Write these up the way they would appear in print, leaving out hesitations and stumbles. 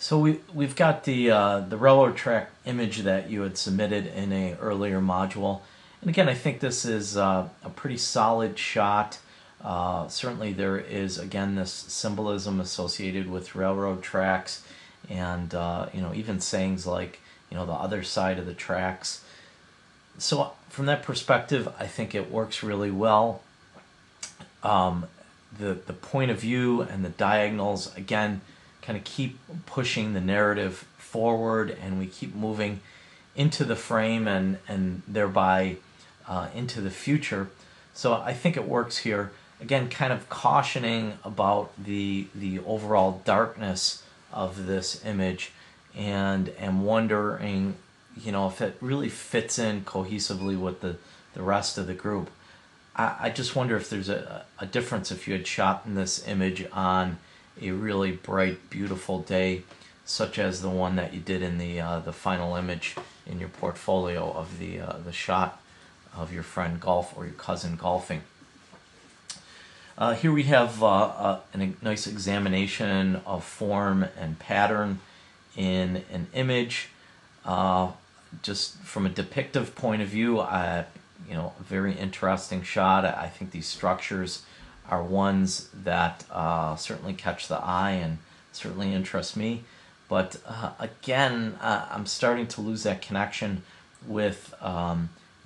So we've got the railroad track image that you had submitted in a earlier module, and again, I think this is a pretty solid shot. Certainly, there is again this symbolism associated with railroad tracks, and even sayings like the other side of the tracks. So from that perspective, I think it works really well. The point of view and the diagonals again kind of keep pushing the narrative forward, and we keep moving into the frame and thereby into the future. So I think it works here. Again, kind of cautioning about the overall darkness of this image, and am wondering, if it really fits in cohesively with the rest of the group. I just wonder if there's a difference if you had shot in this image on a really bright, beautiful day, such as the one that you did in the final image in your portfolio of the shot of your friend golf or your cousin golfing. Here we have a nice examination of form and pattern in an image. Just from a depictive point of view, a very interesting shot. I think these structures are ones that certainly catch the eye and certainly interest me. But again, I'm starting to lose that connection with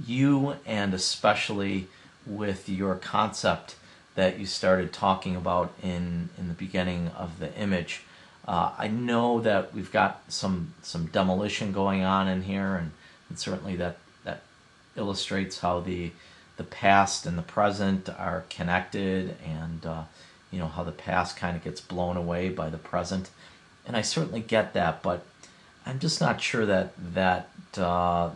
you, and especially with your concept that you started talking about in the beginning of the image. I know that we've got some demolition going on in here, and certainly that illustrates how the past and the present are connected, and how the past kind of gets blown away by the present. And I certainly get that, but I'm just not sure that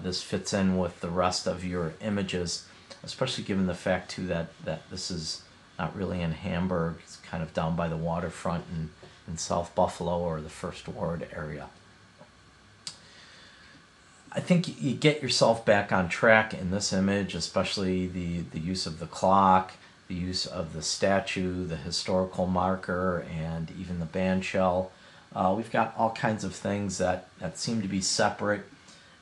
this fits in with the rest of your images, especially given the fact too that this is not really in Hamburg. It's kind of down by the waterfront in South Buffalo or the First Ward area. I think you get yourself back on track in this image, especially the use of the clock, the use of the statue, the historical marker, and even the band shell. We've got all kinds of things that seem to be separate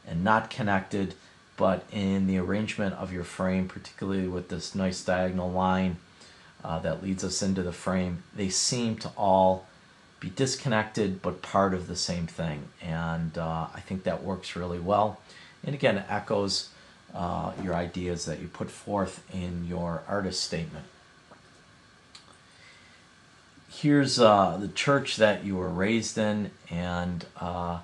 and not connected, but in the arrangement of your frame, particularly with this nice diagonal line that leads us into the frame, they seem to all be disconnected but part of the same thing, and I think that works really well, and again it echoes your ideas that you put forth in your artist statement. Here's the church that you were raised in, and I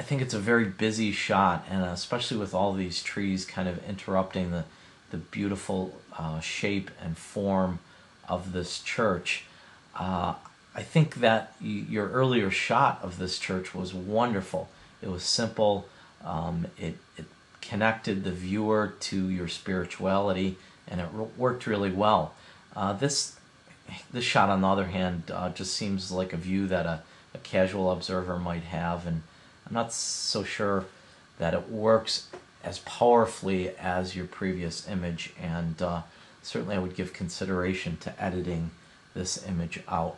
think it's a very busy shot, and especially with all these trees kind of interrupting the beautiful shape and form of this church. I think that your earlier shot of this church was wonderful. It was simple. It connected the viewer to your spirituality, and it worked really well. This shot, on the other hand, just seems like a view that a casual observer might have, and I'm not so sure that it works as powerfully as your previous image, and certainly I would give consideration to editing this image out.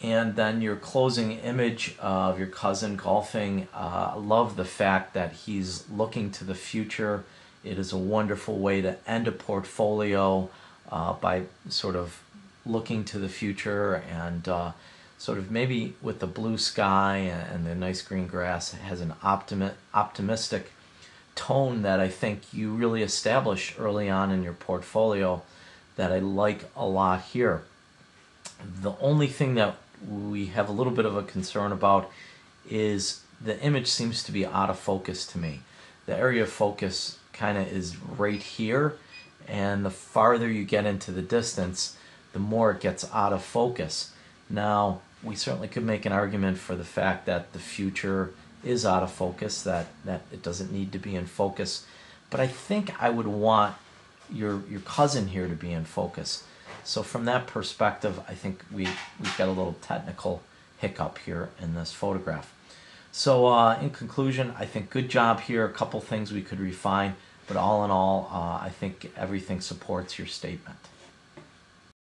And then your closing image of your cousin golfing, I love the fact that he's looking to the future. It is a wonderful way to end a portfolio by sort of looking to the future, and sort of maybe with the blue sky and the nice green grass, it has an optimistic tone that I think you really established early on in your portfolio that I like a lot here. The only thing that we have a little bit of a concern about is the image seems to be out of focus to me. The area of focus kind of is right here, and the farther you get into the distance, the more it gets out of focus. Now, we certainly could make an argument for the fact that the future is out of focus, that it doesn't need to be in focus, but I think I would want your cousin here to be in focus. So from that perspective, I think we've got a little technical hiccup here in this photograph. So in conclusion, I think good job here. A couple things we could refine, but all in all, I think everything supports your statement.